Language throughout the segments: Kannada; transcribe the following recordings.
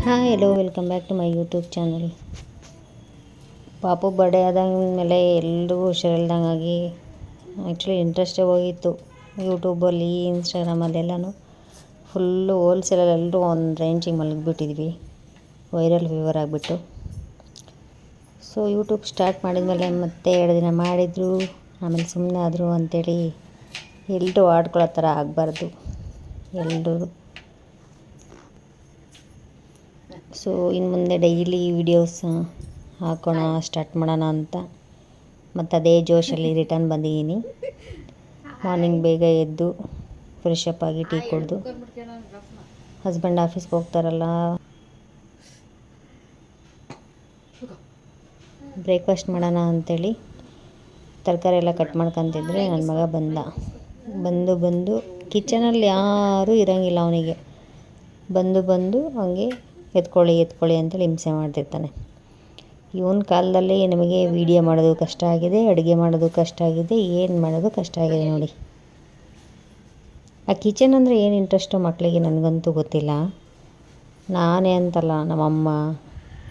Hi hello welcome back to my YouTube channel. ಪಾಪು ಬರ್ಡೇ ಆದಾದ್ಮೇಲೆ ಎಲ್ಲರೂ ಹುಷಾರಿಲ್ದಂಗಾಗಿ ಆ್ಯಕ್ಚುಲಿ ಇಂಟ್ರೆಸ್ಟೇ ಹೋಗಿತ್ತು. ಯೂಟ್ಯೂಬಲ್ಲಿ ಇನ್ಸ್ಟಾಗ್ರಾಮಲ್ಲೆಲ್ಲನೂ ಫುಲ್ಲು ಹೋಲ್ಸೇಲಲ್ಲಿ ಎಲ್ಲರೂ ಒಂದು ರೇಂಜಿಗೆ ಮಲಗಿಬಿಟ್ಟಿದ್ವಿ, ವೈರಲ್ ಫೀವರ್ ಆಗಿಬಿಟ್ಟು. ಸೊ ಯೂಟ್ಯೂಬ್ ಸ್ಟಾರ್ಟ್ ಮಾಡಿದ್ಮೇಲೆ ಮತ್ತೆ 2 ದಿನ ಮಾಡಿದರು, ಆಮೇಲೆ ಸುಮ್ಮನೆ ಆದರು ಅಂಥೇಳಿ ಎಲ್ಲರೂ ಆಡ್ಕೊಳ್ಳೋ ಥರ ಆಗಬಾರ್ದು ಎಲ್ಲರೂ. ಸೊ ಇನ್ನು ಮುಂದೆ ಡೈಲಿ ವೀಡಿಯೋಸ್ ಹಾಕೋಣ ಸ್ಟಾರ್ಟ್ ಮಾಡೋಣ ಅಂತ ಮತ್ತು ಅದೇ ಜೋಶಲ್ಲಿ ರಿಟರ್ನ್ ಬಂದಿದ್ದೀನಿ. ಮಾರ್ನಿಂಗ್ ಬೇಗ ಎದ್ದು ಫ್ರೆಶ್ ಅಪ್ ಆಗಿ ಟೀ ಕುಡಿದು ಹಸ್ಬೆಂಡ್ ಆಫೀಸ್ಗೆ ಹೋಗ್ತಾರಲ್ಲ, ಬ್ರೇಕ್ಫಾಸ್ಟ್ ಮಾಡೋಣ ಅಂಥೇಳಿ ತರಕಾರಿ ಎಲ್ಲ ಕಟ್ ಮಾಡ್ಕೊತಿದ್ರೆ ನನ್ನ ಮಗ ಬಂದು ಕಿಚನಲ್ಲಿ ಯಾರೂ ಇರೋಂಗಿಲ್ಲ. ಅವನಿಗೆ ಬಂದು ಹಂಗೆ ಎತ್ಕೊಳ್ಳಿ ಅಂತೇಳಿ ಹಿಂಸೆ ಮಾಡ್ತಿರ್ತಾನೆ. ಇವನ ಕಾಲದಲ್ಲಿ ನಮಗೆ ವೀಡಿಯೋ ಮಾಡೋದು ಕಷ್ಟ ಆಗಿದೆ, ಅಡುಗೆ ಮಾಡೋದು ಕಷ್ಟ ಆಗಿದೆ, ಏನು ಮಾಡೋದು ಕಷ್ಟ ಆಗಿದೆ ನೋಡಿ. ಆ ಕಿಚನ್ ಅಂದರೆ ಏನು ಇಂಟ್ರೆಸ್ಟು ಮಕ್ಕಳಿಗೆ ನನಗಂತೂ ಗೊತ್ತಿಲ್ಲ. ನಾನೇ ಅಂತಲ್ಲ, ನಮ್ಮಮ್ಮ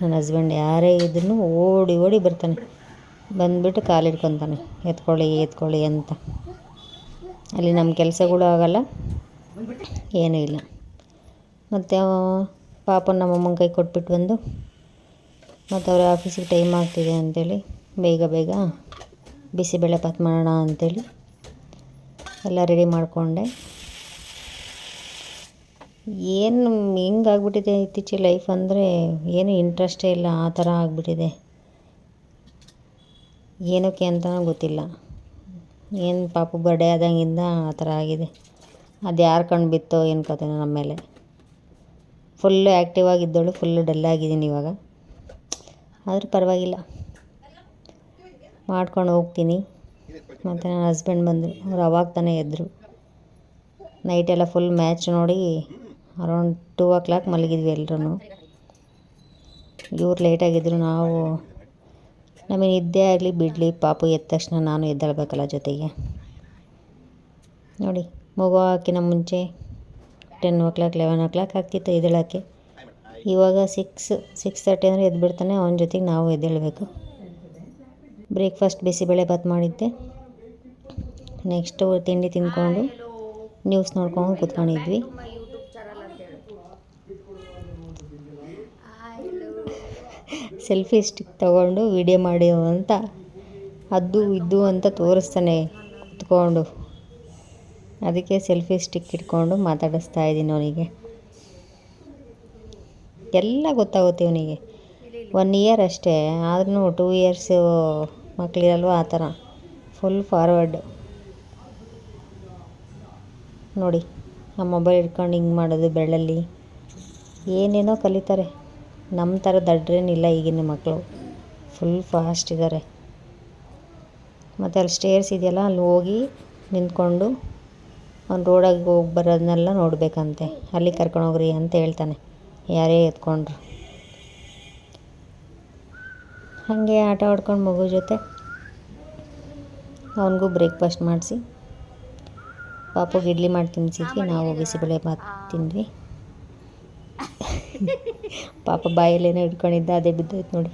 ನನ್ನ ಹಸ್ಬೆಂಡ್ ಯಾರೇ ಇದ್ರೂ ಓಡಿ ಬರ್ತಾನೆ, ಬಂದುಬಿಟ್ಟು ಕಾಲಿಡ್ಕೊತಾನೆ ಎತ್ಕೊಳ್ಳಿ ಅಂತ. ಅಲ್ಲಿ ನಮ್ಮ ಕೆಲಸಗಳು ಆಗೋಲ್ಲ, ಏನೂ ಇಲ್ಲ. ಮತ್ತು ಪಾಪ ನಮ್ಮಮ್ಮನ ಕೈ ಕೊಟ್ಬಿಟ್ಟು ಬಂದು ಮತ್ತು ಅವ್ರ ಆಫೀಸಿಗೆ ಟೈಮ್ ಆಗ್ತಿದೆ ಅಂಥೇಳಿ ಬೇಗ ಬಿಸಿಬೇಳೆಭಾತ್ ಮಾಡೋಣ ಅಂಥೇಳಿ ಎಲ್ಲ ರೆಡಿ ಮಾಡಿಕೊಂಡೆ. ಏನು ಹೆಂಗಾಗ್ಬಿಟ್ಟಿದೆ ಇತ್ತೀಚೆಗೆ ಲೈಫ್ ಅಂದರೆ ಏನು ಇಂಟ್ರೆಸ್ಟೇ ಇಲ್ಲ, ಆ ಥರ ಆಗಿಬಿಟ್ಟಿದೆ. ಏನಕ್ಕೆ ಅಂತಲೂ ಗೊತ್ತಿಲ್ಲ. ಏನು ಪಾಪು ಬರ್ಡೇ ಆದಂಗಿಂದ ಆ ಥರ ಆಗಿದೆ. ಅದು ಯಾರು ಕಣ್ಣು ಬಿತ್ತೋ ಏನು ಕತೆನೋ ನಮ್ಮ ಮೇಲೆ. ಫುಲ್ಲು ಆ್ಯಕ್ಟಿವ್ ಆಗಿದ್ದವಳು ಫುಲ್ಲು ಡಲ್ಲಾಗಿದ್ದೀನಿ ಇವಾಗ. ಆದರೂ ಪರವಾಗಿಲ್ಲ, ಮಾಡ್ಕೊಂಡು ಹೋಗ್ತೀನಿ. ಮತ್ತು ನನ್ನ ಹಸ್ಬೆಂಡ್ ಬಂದರು, ಅವ್ರು ಅವಾಗ ತಾನೇ ಎದ್ದರು. ನೈಟೆಲ್ಲ ಫುಲ್ ಮ್ಯಾಚ್ ನೋಡಿ ಅರೌಂಡ್ 2 o'clock ಮಲಗಿದ್ವಿ ಎಲ್ಲರೂ. ಇವ್ರು ಲೇಟಾಗಿದ್ದರು. ನಮಗೆ ನಿದ್ದೆ ಆಗಲಿ ಬಿಡಲಿ, ಪಾಪು ಎದ್ದ ತಕ್ಷಣ ನಾನು ಎದ್ದೇಳಬೇಕಲ್ಲ ಜೊತೆಗೆ. ನೋಡಿ, ಮಗು ಹಾಕಿನ ಮುಂಚೆ 10 o'clock 11 o'clock ಆಗ್ತಿತ್ತು ಎದ್ದೇಳೋಕ್ಕೆ. ಇವಾಗ 6:30 ಅಂದರೆ ಎದ್ಬಿಡ್ತಾನೆ. ಅವನ ಜೊತೆಗೆ ನಾವು ಎದ್ದೇಳಬೇಕು. ಬ್ರೇಕ್ಫಾಸ್ಟ್ ಬಿಸಿಬೇಳೆಭಾತ್ ಮಾಡಿದ್ದೆ. ನೆಕ್ಸ್ಟು ತಿಂಡಿ ತಿಂದ್ಕೊಂಡು ನ್ಯೂಸ್ ನೋಡ್ಕೊಂಡು ಕೂತ್ಕೊಂಡಿದ್ವಿ. ಸೆಲ್ಫಿ ಸ್ಟಿಕ್ ತೊಗೊಂಡು ವೀಡಿಯೋ ಮಾಡಿ ಅಂತ ಅದು ಇದು ಅಂತ ತೋರಿಸ್ತಾನೆ ಕೂತ್ಕೊಂಡು. ಅದಕ್ಕೆ ಸೆಲ್ಫಿ ಸ್ಟಿಕ್ ಇಟ್ಕೊಂಡು ಮಾತಾಡಿಸ್ತಾ ಇದ್ದೀನಿ ಅವನಿಗೆ. ಎಲ್ಲ ಗೊತ್ತಾಗುತ್ತೆ ಇವನಿಗೆ. 1 year ಅಷ್ಟೇ, ಆದ್ರೂ 2 years ಮಕ್ಕಳಿರಲ್ವ, ಆ ಥರ ಫುಲ್ ಫಾರ್ವರ್ಡ್. ನೋಡಿ, ಆ ಮೊಬೈಲ್ ಇಟ್ಕೊಂಡು ಹಿಂಗೆ ಮಾಡೋದು ಬೆರಳಲ್ಲಿ ಏನೇನೋ ಕಲಿತಾರೆ. ನಮ್ಮ ಥರ ದಡ್ರೇನಿಲ್ಲ ಈಗಿನ ಮಕ್ಕಳು, ಫುಲ್ ಫಾಸ್ಟ್ ಇದ್ದಾರೆ. ಮತ್ತು ಅಲ್ಲಿ ಸ್ಟೇರ್ಸ್ ಇದೆಯಲ್ಲ, ಅಲ್ಲಿ ಹೋಗಿ ನಿಂತ್ಕೊಂಡು ಅವ್ನು ರೋಡಾಗಿ ಹೋಗಿ ಬರೋದನ್ನೆಲ್ಲ ನೋಡಬೇಕಂತೆ. ಅಲ್ಲಿ ಕರ್ಕೊಂಡೋಗ್ರಿ ಅಂತ ಹೇಳ್ತಾನೆ ಯಾರೇ ಎತ್ಕೊಂಡ್ರು. ಹಾಗೆ ಆಟ ಆಡ್ಕೊಂಡು ಮಗು ಜೊತೆ ಅವನಿಗೂ ಬ್ರೇಕ್ಫಾಸ್ಟ್ ಮಾಡಿಸಿ ಪಾಪುಗೆ ಇಡ್ಲಿ ಮಾಡಿ ತಿನ್ನಿಸಿದ್ವಿ. ನಾವು ಬಿಸಿಬೇಳೆಭಾತ್ ತಿಂದ್ವಿ. ಪಾಪ ಬಾಯಲ್ಲೇನೋ ಇಟ್ಕೊಂಡಿದ್ದ, ಅದೇ ಬಿದ್ದೋಯ್ತು ನೋಡಿ.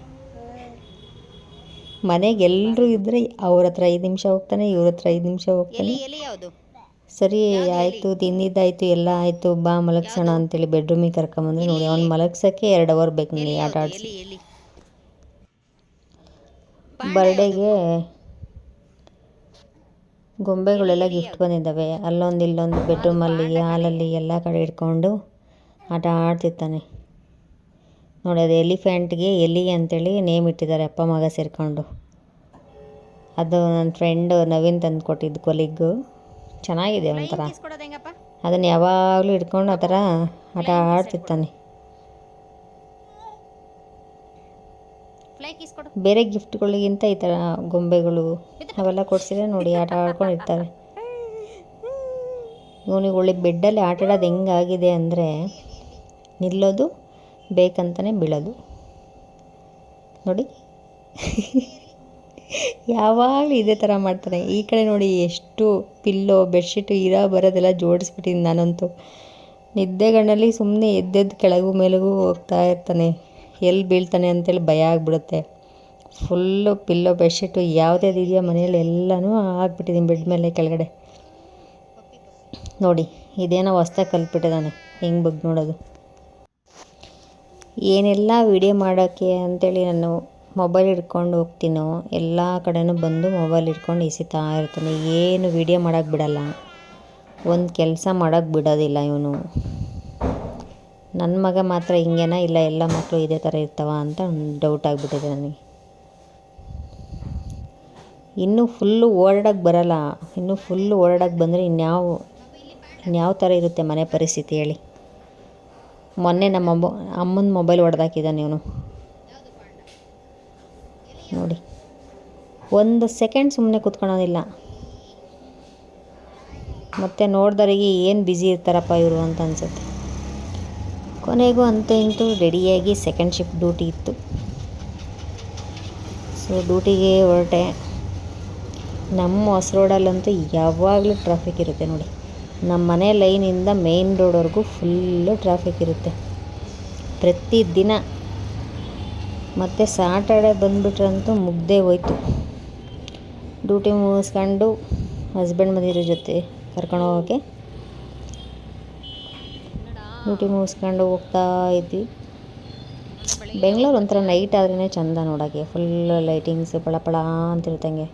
ಮನೆಗೆ ಎಲ್ಲರೂ ಇದ್ದರೆ ಅವ್ರ ಹತ್ರ 5 ನಿಮಿಷ ಹೋಗ್ತಾನೆ, ಇವ್ರ ಹತ್ರ 5 ನಿಮಿಷ ಹೋಗ್ತಾನೆ. ಸರಿ ಆಯಿತು, ತಿಂದಿದ್ದಾಯಿತು, ಎಲ್ಲ ಆಯಿತು, ಬಾ ಮಲಗ್ಸೋಣ ಅಂತೇಳಿ ಬೆಡ್ರೂಮಿಗೆ ಕರ್ಕೊಂಬಂದ್ರೆ ನೋಡಿ, ಅವ್ನು ಮಲಗ್ಸೋಕ್ಕೆ 2 hour ಬೇಕು ನನಗೆ ಆಟ ಆಡಿಸಿ. ಬರ್ಡೇಗೆ ಗೊಂಬೆಗಳೆಲ್ಲ ಗಿಫ್ಟ್ ಬಂದಿದ್ದಾವೆ. ಅಲ್ಲೊಂದು ಇಲ್ಲೊಂದು ಬೆಡ್ರೂಮಲ್ಲಿ ಹಾಲಲ್ಲಿ ಎಲ್ಲ ಕಡೆ ಇಟ್ಕೊಂಡು ಆಟ ಆಡ್ತಿರ್ತಾನೆ ನೋಡಿ. ಅದು ಎಲಿಫೆಂಟ್ಗೆ ಎಲಿ ಅಂತೇಳಿ ನೇಮ್ ಇಟ್ಟಿದ್ದಾರೆ ಅಪ್ಪ ಮಗ ಸೇರಿಕೊಂಡು. ಅದು ನನ್ನ ಫ್ರೆಂಡು ನವೀನ್ ತಂದು ಕೊಟ್ಟಿದ್ದು ಕೊಲಿಗ್ಗು. ಚೆನ್ನಾಗಿದೆ ಒಂಥರ. ಅದನ್ನು ಯಾವಾಗಲೂ ಇಟ್ಕೊಂಡು ಆ ಥರ ಆಟ ಆಡ್ತಿರ್ತಾನೆ. ಬೇರೆ ಗಿಫ್ಟ್ಗಳಿಗಿಂತ ಈ ಥರ ಗೊಂಬೆಗಳು ಅವೆಲ್ಲ ಕೊಡಿಸಿದ್ರೆ ನೋಡಿ ಆಟ ಆಡ್ಕೊಂಡಿರ್ತಾರೆ. ಇವನಿಗೆ ಒಳ್ಳೆ ಬೆಡ್ಡಲ್ಲಿ ಆಟ ಆಡೋದು ಹೆಂಗಾಗಿದೆ ಅಂದರೆ, ನಿಲ್ಲೋದು ಬೇಕಂತಲೇ ಬೀಳೋದು ನೋಡಿ. ಯಾವಾಗಲೂ ಇದೇ ಥರ ಮಾಡ್ತಾನೆ. ಈ ಕಡೆ ನೋಡಿ ಎಷ್ಟು ಪಿಲ್ಲೋ ಬೆಡ್ಶೀಟು ಬರೋದೆಲ್ಲ ಜೋಡಿಸ್ಬಿಟ್ಟಿದ್ದೀನಿ ನಾನಂತೂ. ನಿದ್ದೆಗಣ್ಣಲ್ಲಿ ಸುಮ್ಮನೆ ಎದ್ದೆದ್ದು ಕೆಳಗೂ ಮೇಲೆಗೂ ಹೋಗ್ತಾ ಇರ್ತಾನೆ, ಎಲ್ಲಿ ಬೀಳ್ತಾನೆ ಅಂತೇಳಿ ಭಯ ಆಗಿಬಿಡುತ್ತೆ. ಫುಲ್ಲು ಪಿಲ್ಲೋ ಬೆಡ್ಶೀಟು ಯಾವುದ್ಯಾವ್ದು ಇದೆಯೋ ಮನೆಯಲ್ಲಿ ಎಲ್ಲನೂ ಹಾಕ್ಬಿಟ್ಟಿದ್ದೀನಿ ಬೆಡ್ ಮೇಲೆ ಕೆಳಗಡೆ. ನೋಡಿ ಇದೇನೋ ಹೊಸ್ದಾಗಿ ಕಲ್ತ್ಬಿಟ್ಟಿದ್ದಾನೆ ಹೆಂಗೆ ಬಗ್ಗೆ ನೋಡೋದು. ಏನೆಲ್ಲ ವೀಡಿಯೋ ಮಾಡೋಕ್ಕೆ ಅಂಥೇಳಿ ನಾನು ಮೊಬೈಲ್ ಹಿಡ್ಕೊಂಡು ಹೋಗ್ತೀನೋ ಎಲ್ಲ ಕಡೆನೂ ಬಂದು ಮೊಬೈಲ್ ಹಿಡ್ಕೊಂಡು ಎಸಿತಾ ಇರ್ತಾನೆ. ಏನು ವೀಡಿಯೋ ಮಾಡೋಕ್ಕೆ ಬಿಡಲ್ಲ, ಒಂದು ಕೆಲಸ ಮಾಡೋಕ್ಕೆ ಬಿಡೋದಿಲ್ಲ ಇವನು. ನನ್ನ ಮಗ ಮಾತ್ರ ಹಿಂಗೇನಾ ಇಲ್ಲ ಎಲ್ಲ ಮಕ್ಕಳು ಇದೇ ಥರ ಇರ್ತಾವ ಅಂತ ಡೌಟ್ ಆಗಿಬಿಟ್ಟಿದೆ ನನಗೆ. ಇನ್ನೂ ಫುಲ್ಲು ಓಡಾಡೋಕ್ಕೆ ಬರೋಲ್ಲ. ಇನ್ನೂ ಫುಲ್ಲು ಓಡಾಡೋಕ್ಕೆ ಬಂದರೆ ಇನ್ಯಾವ ಥರ ಇರುತ್ತೆ ಮನೆ ಪರಿಸ್ಥಿತಿ ಹೇಳಿ. ಮೊನ್ನೆ ನಮ್ಮ ಅಮ್ಮನ ಮೊಬೈಲ್ ಹೊಡೆದಾಕಿದ್ದಾನೆ ಇವನು ನೋಡಿ. ಒಂದು ಸೆಕೆಂಡ್ ಸುಮ್ಮನೆ ಕೂತ್ಕೊಳ್ಳೋದಿಲ್ಲ. ಮತ್ತು ನೋಡ್ದವರಿಗೆ ಏನು ಬ್ಯುಸಿ ಇರ್ತಾರಪ್ಪ ಇವರು ಅಂತ ಅನಿಸುತ್ತೆ. ಕೊನೆಗೂ ಅಂತೂ ಇಂತೂ ರೆಡಿಯಾಗಿ ಸೆಕೆಂಡ್ ಶಿಫ್ಟ್ ಡ್ಯೂಟಿ ಇತ್ತು. ಸೊ ಡ್ಯೂಟಿಗೆ ಹೊರಟೆ. ನಮ್ಮ ಹೊಸ ರೋಡಲ್ಲಂತೂ ಯಾವಾಗಲೂ ಟ್ರಾಫಿಕ್ ಇರುತ್ತೆ ನೋಡಿ. ನಮ್ಮ ಮನೆ ಲೈನಿಂದ ಮೇನ್ ರೋಡ್ವರೆಗೂ ಫುಲ್ಲು ಟ್ರಾಫಿಕ್ ಇರುತ್ತೆ ಪ್ರತಿದಿನ. ಮತ್ತು ಸಾಟರ್ಡೆ ಬಂದುಬಿಟ್ರಂತೂ ಮುಗ್ದೇ ಹೋಯ್ತು. ಡ್ಯೂಟಿ ಮುಗಿಸ್ಕೊಂಡು ಹಸ್ಬೆಂಡ್ ಬಂದಿರೋ ಜೊತೆ ಕರ್ಕೊಂಡು ಹೋಗೋಕ್ಕೆ ಡ್ಯೂಟಿ ಮುಗಿಸ್ಕೊಂಡು ಹೋಗ್ತಾ ಇದ್ವಿ. ಬೆಂಗಳೂರು ಒಂಥರ ನೈಟ್ ಆದ್ರೇ ಚೆಂದ ನೋಡೋಕ್ಕೆ. ಫುಲ್ ಲೈಟಿಂಗ್ಸ್ ಪಳ ಅಂತಿರ್ತಂಗೆ.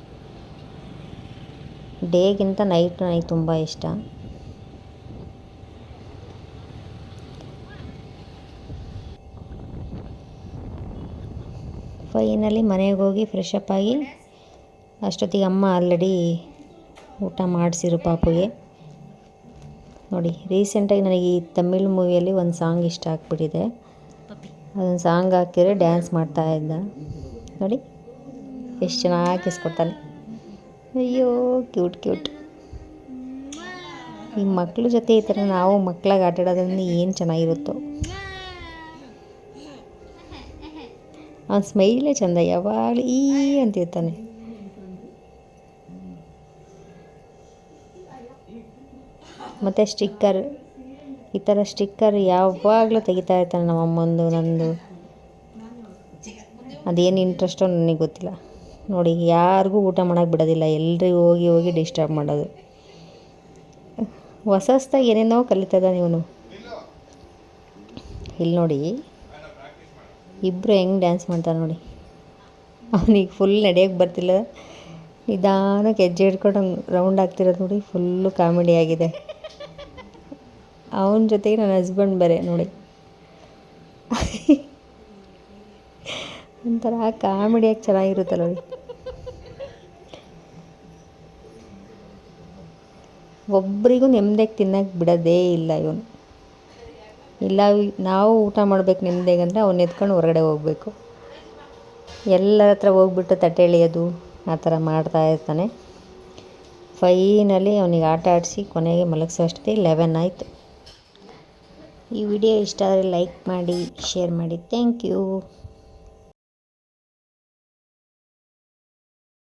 ಡೇಗಿಂತ ನೈಟ್ ನನಗೆ ತುಂಬ ಇಷ್ಟ. ಫೈನಲಿ ಮನೆಗೆ ಹೋಗಿ ಫ್ರೆಶ್ ಅಪ್ ಆಗಿ ಅಷ್ಟೊತ್ತಿಗೆ ಅಮ್ಮ ಆಲ್ರೆಡಿ ಊಟ ಮಾಡಿಸಿರು ಪಾಪುಗೆ. ನೋಡಿ ರೀಸೆಂಟಾಗಿ ನನಗೆ ಈ ತಮಿಳ್ ಮೂವಿಯಲ್ಲಿ ಒಂದು ಸಾಂಗ್ ಇಷ್ಟ ಆಗ್ಬಿಟ್ಟಿದೆ. ಅದೊಂದು ಸಾಂಗ್ ಹಾಕಿದ್ರೆ ಡ್ಯಾನ್ಸ್ ಮಾಡ್ತಾ ಇದ್ದ ನೋಡಿ, ಎಷ್ಟು ಚೆನ್ನಾಗಿ ಕಿಸ್ಕೊಡ್ತಾನೆ. ಅಯ್ಯೋ ಕ್ಯೂಟ್. ಈ ಮಕ್ಳ ಜೊತೆ ಈ ಥರ ನಾವು ಮಕ್ಕಳಾಗಿ ಆಟಾಡೋದ್ರಿಂದ ಏನು ಚೆನ್ನಾಗಿರುತ್ತೋ. ಅವ್ನ ಸ್ಮೈಲೇ ಚೆಂದ, ಯಾವಾಗಲೂ ಈ ಅಂತಿರ್ತಾನೆ. ಮತ್ತು ಸ್ಟಿಕ್ಕರ್, ಈ ಥರ ಸ್ಟಿಕ್ಕರ್ ಯಾವಾಗಲೂ ತೆಗಿತಾ ಇರ್ತಾನೆ ನಮ್ಮ ಅಮ್ಮಂದು ನಂದು. ಅದೇನು ಇಂಟ್ರೆಸ್ಟೋ ನನಗೆ ಗೊತ್ತಿಲ್ಲ. ನೋಡಿ ಯಾರಿಗೂ ಊಟ ಮಾಡೋಕ್ಕೆ ಬಿಡೋದಿಲ್ಲ, ಎಲ್ರಿಗೂ ಹೋಗಿ ಡಿಸ್ಟರ್ಬ್ ಮಾಡೋದು. ಹೊಸದಾಗಿ ಏನೇನೋ ಕಲಿತದ ಇವನು. ಇಲ್ಲಿ ನೋಡಿ ಇಬ್ಬರು ಹೆಂಗೆ ಡ್ಯಾನ್ಸ್ ಮಾಡ್ತಾರೆ ನೋಡಿ. ಅವನಿಗೆ ಫುಲ್ ನಡೆಯೋಕ್ಕೆ ಬರ್ತಿಲ್ಲ, ನಿಧಾನಕ್ಕೆ ಹೆಜ್ಜೆ ಹಿಡ್ಕೊಂಡು ರೌಂಡ್ ಆಗ್ತಿರೋದು ನೋಡಿ. ಫುಲ್ಲು ಕಾಮಿಡಿ ಆಗಿದೆ. ಅವನ ಜೊತೆಗೆ ನನ್ನ ಹಸ್ಬೆಂಡ್ ಬೇರೆ ನೋಡಿ, ಒಂಥರ ಕಾಮಿಡಿಯಾಗಿ ಚೆನ್ನಾಗಿರುತ್ತಲ್ಲ ನೋಡಿ. ಒಬ್ಬರಿಗೂ ನೆಮ್ಮದಿಯಾಗಿ ತಿನ್ನೋಕ್ಕೆ ಬಿಡೋದೇ ಇಲ್ಲ ಇವನು. ಇಲ್ಲ ನಾವು ಊಟ ಮಾಡಬೇಕು ನೆಮ್ಮದಿಯಾಗಿ ಅಂದರೆ ಅವ್ನು ಎತ್ಕೊಂಡು ಹೊರಗಡೆ ಹೋಗಬೇಕು. ಎಲ್ಲರ ಹತ್ರ ಹೋಗ್ಬಿಟ್ಟು ತಟ್ಟೆ ಎಳೆಯೋದು ಆ ಥರ ಮಾಡ್ತಾ ಇರ್ತಾನೆ. ಫೈನಲಿ ಅವನಿಗೆ ಆಟ ಆಡಿಸಿ ಕೊನೆಗೆ ಮಲಗಿಸೋ ಅಷ್ಟೊತ್ತಿಗೆ 11 ಆಯಿತು. ಈ ವಿಡಿಯೋ ಇಷ್ಟ ಆದರೆ ಲೈಕ್ ಮಾಡಿ, ಶೇರ್ ಮಾಡಿ. Thank you.